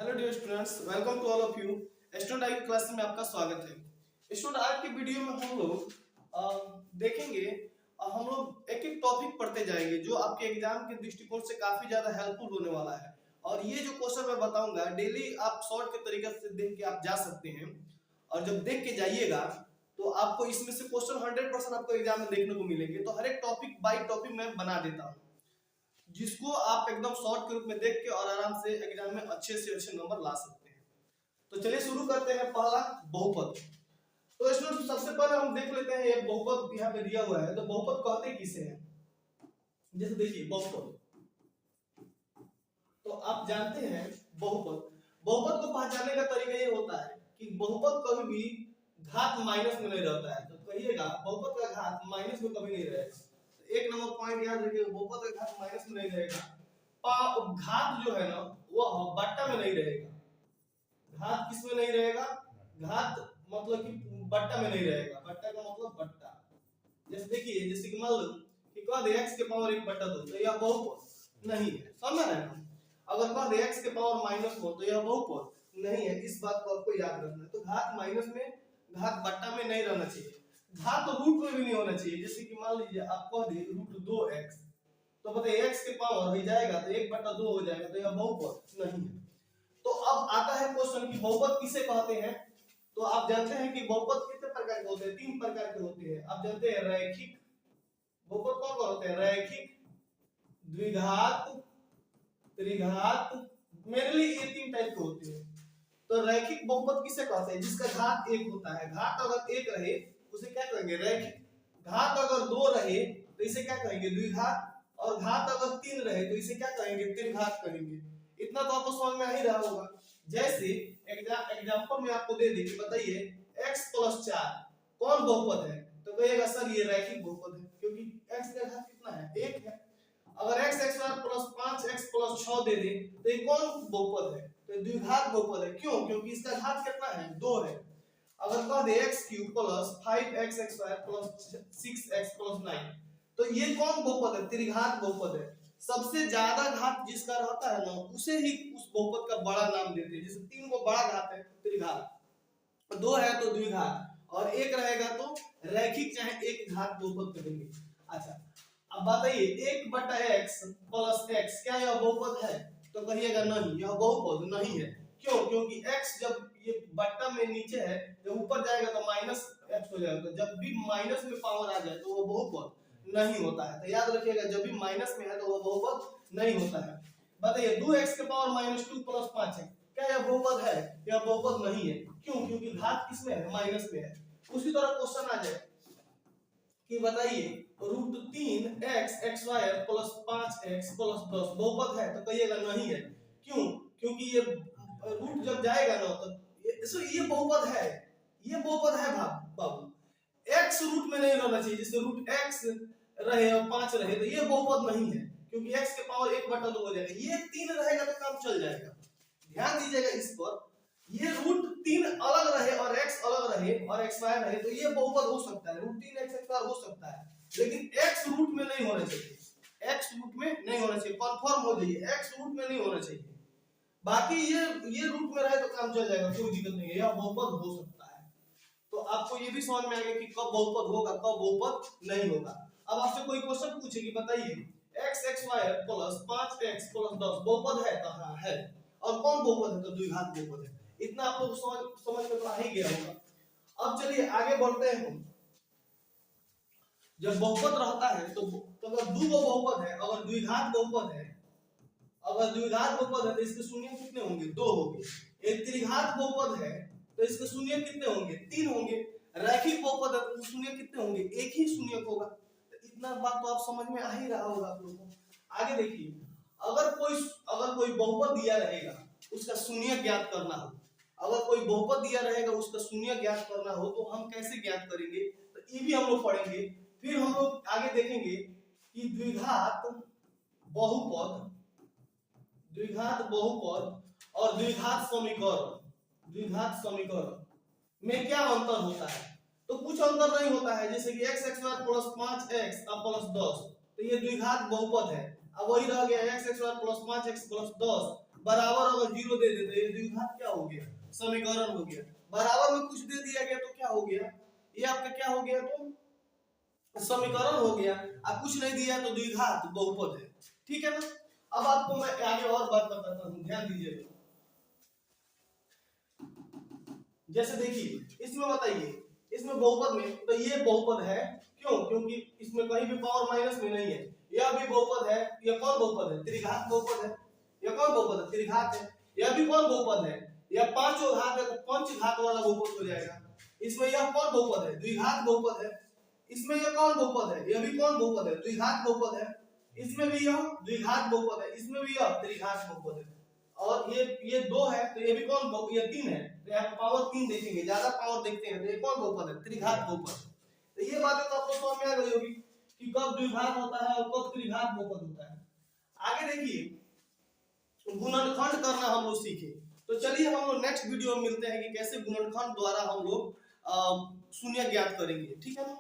Hello dear students, welcome to all of you. Student I class में आपका स्वागत है। स्टूडेंट आज की वीडियो में हम लोग देखेंगे, हम लोग एक एक टॉपिक पढ़ते जाएंगे जो आपके एग्जाम के दृष्टिकोण से काफी ज्यादा हेल्पफुल होने वाला है। और ये जो क्वेश्चन मैं बताऊंगा डेली आप शॉर्ट के तरीके से देख के आप जा सकते हैं। और जब देख के जाइएगा तो आपको इसमें से क्वेश्चन 100% आपको एग्जाम में देखने को मिलेंगे। तो हर एक टॉपिक बाई टॉपिक मैं बना देता हूँ, जिसको आप एकदम शॉर्ट के रूप में देख के और आराम से एग्जाम में अच्छे से अच्छे नंबर ला सकते हैं। तो चलिए शुरू करते हैं। पहला बहुपद। तो स्टूडेंट सबसे पहले हम देख लेते हैं ये बहुपद यहाँ पे दिया हुआ है। तो बहुपद कहते किसे हैं? जैसे देखिए बहुपद, तो आप जानते हैं बहुपद को पहचानने का तरीका ये होता है कि बहुपद कभी भी घात माइनस में नहीं रहता है। तो कहिएगा बहुपद का घात माइनस में कभी नहीं रहेगा। एक नंबर पॉइंट याद रखिए, बहुपद का घात माइनस में नहीं रहेगा। घात जो है ना वो बट्टा में नहीं रहेगा। घात किस में नहीं रहेगा? घात मतलब कि बट्टा में नहीं रहेगा। बट्टा का मतलब बट्टा। जैसे देखिए, जैसे कि मान लो कि कह दे x के पावर 1/2 तो यह बहुपद नहीं है। समझ रहे हैं? अगर कह दे x के पावर -1 तो यह बहुपद नहीं है। इस बात को आपको याद रखना है। तो घात माइनस में, घात बट्टा में नहीं रहना चाहिए। घात तो रूट में भी नहीं होना चाहिए। जैसे कि मान लीजिए आप कह दे √2x, तो बताइए x के पावर हो जाएगा तो 1/2 हो जाएगा। तो यह बहुपद नहीं है। तो अब आता है क्वेश्चन कि बहुपद किसे कहते हैं। तो आप जानते हैं कि बहुपद कितने प्रकार के होते हैं? 3 प्रकार के होते हैं। आप जानते हैं रैखिक बहुपद कौन कौन होते हैं? रैखिक, द्विघात, त्रिघात। मेनली ये 3 टाइप के होते हैं। तो रैखिक बहुपद किसे कहते हैं? जिसका घात 1 होता है। घात अगर 1 रहे उसे क्या कहेंगे? रैखिक। घात अगर 2 रहे तो इसे क्या कहेंगे? द्विघात। और घात अगर 3 रहे तो इसे क्या कहेंगे? त्रिघात कहेंगे। इतना तो आपको समझ में आ ही रहा होगा। जैसे एग्जांपल में आपको दे दी कि बताइए x + 4 कौन बहुपद है? तो कहिएगा सर ये रैखिक बहुपद है, क्योंकि x का घात कितना है? 1 है। अगर x + 5x + 6 दे दे तो ये कौन बहुपद है? तो द्विघात बहुपद है। क्यों? क्योंकि इसका घात कितना है? 2 है। अगर कह दे x³ + 5x² + 6x + 9 तो ये कौन बहुपद है? त्रिघात बहुपद है। सबसे ज्यादा घात जिसका रहता है ना उसे ही उस बहुपद का बड़ा नाम देते हैं। जैसे 3 को बड़ा घात है त्रिघात, 2 है तो द्विघात, और 1 रहेगा तो रैखिक चाहे एक घात बहुपद कहेंगे। अच्छा, अब बताइए 1/x + x क्या यह बहुपद है? तो कहिएगा नहीं, यह बहुपद नहीं है। क्यों? क्योंकि x जब ये बट्टा में नीचे है, जब ऊपर जाएगा तो -x हो जाएगा। तो जब भी माइनस में पावर आ जाए तो वो बहुपद नहीं होता है। तो याद रखिएगा, जब भी माइनस में है तो वो बहुपद नहीं होता है। बताइए 2x के पावर -2 + 5 है, क्या यह बहुपद है? यह बहुपद नहीं है। क्यों? क्योंकि घात किसमें है? माइनस में है। उसी तरह क्वेश्चन आ जाए कि बताइए √3x xy + 5x + 10 बहुपद है? तो कहिएगा नहीं है। क्यों? क्योंकि ये रूट जब जाएगा ना तो ये बहुपद है। ये बहुपद है बाबू। x रूट में नहीं रहना चाहिए। जैसे √x रहे और 5 रहे तो ये बहुपद नहीं है, क्योंकि x के पावर 1/2 हो जाएगा। ये 3 रहेगा तो काम चल जाएगा। ध्यान दीजिएगा इस पर। ये √3 अलग रहे और x अलग रहे और xy रहे तो ये बहुपद हो सकता है। √3x² हो सकता है, लेकिन x रूट में नहीं होना चाहिए। x रूट में नहीं होना चाहिए। कंफर्म हो जाइए, x रूट में नहीं होना चाहिए। बाकी ये रूट में रहे तो काम चल जाएगा, कोई दिक्कत नहीं है। यह बहुपद हो सकता है। तो आपको ये भी समझ में आ गया कि कब बहुपद होगा, कब बहुपद नहीं होगा। अब आपसे कोई क्वेश्चन पूछे कि बताइए x xy + 5x + 10 बहुपद है? तो हाँ है। और कौन बहुपद है? तो द्विघात बहुपद है। इतना आप लोग समझ में तो आ ही गया होगा। अब चलिए आगे बढ़ते हैं हम। जब बहुपद रहता है तो अगर दो बहुपद है, अगर द्विघात बहुपद है, अगर द्विघात बहुपद है तो इसके शून्य कितने होंगे? 2 होंगे। एक त्रिघात बहुपद है तो इसके शून्य कितने होंगे? 3 होंगे। रैखिक बहुपद है तो शून्य कितने होंगे? एक ही शून्य होगा। तो इतना बात तो आप समझ में आ ही रहा होगा आप लोगों को। आगे देखिए, अगर कोई बहुपद दिया रहेगा उसका शून्य ज्ञात करना हो, अगर कोई बहुपद दिया रहेगा उसका शून्य ज्ञात करना हो तो हम कैसे ज्ञात करेंगे? तो ये भी हम लोग पढ़ेंगे। फिर हम लोग आगे देखेंगे कि द्विघात बहुपद और द्विघात समीकरण में क्या अंतर होता है? तो कुछ अंतर नहीं होता है। जैसे कि x xy + 5x + 10 तो ये द्विघात बहुपद है। अब वही रह गया x xy + 5x + 10 बराबर अगर 0 दे देते ये द्विघात क्या हो गया, समीकरण हो गया। बराबर में कुछ दे दिया गया तो क्या हो गया, ये आपका क्या हो गया, तो समीकरण हो गया। अब कुछ नहीं दिया तो द्विघात बहुपद है, ठीक है ना। अब आपको मैं आगे और बात बताता हूँ, ध्यान दीजिएगा। जैसे देखिए इसमें बताइए, इसमें बहुपद में तो ये बहुपद है, क्यों, क्योंकि इसमें कहीं भी पावर माइनस में नहीं है। यह भी बहुपद है, यह कौन बहुपद है, त्रिघात बहुपद है। यह कौन बहुपद है, त्रिघात है। यह भी कौन बहुपद है, यह पांचों घात है तो पंचघात वाला बहुपद हो जाएगा। इसमें यह कौन बहुपद है, द्विघात बहुपद है। इसमें यह कौन बहुपद है, यह भी कौन बहुपद है, द्विघात बहुपद है। इसमें भी यह द्विघात बहुपद है, इसमें भी यह त्रिघात बहुपद है। और ये 2 है तो ये भी कौन बहुपद, ये 3 है तो यहाँ पावर 3 देखेंगे, ज्यादा पावर देखते हैं तो ये कौन बहुपद है, त्रिघात बहुपद। तो ये बातें तो आपको समझ में आ गई होगी कि कब द्विघात होता है और कब त्रिघात बहुपद होता है। आगे देखिए गुणनखंड करना हम लोग सीखे, तो चलिए हम लोग नेक्स्ट वीडियो में मिलते हैं कि कैसे गुणनखंड द्वारा हम लोग शून्य ज्ञात करेंगे, ठीक है ना।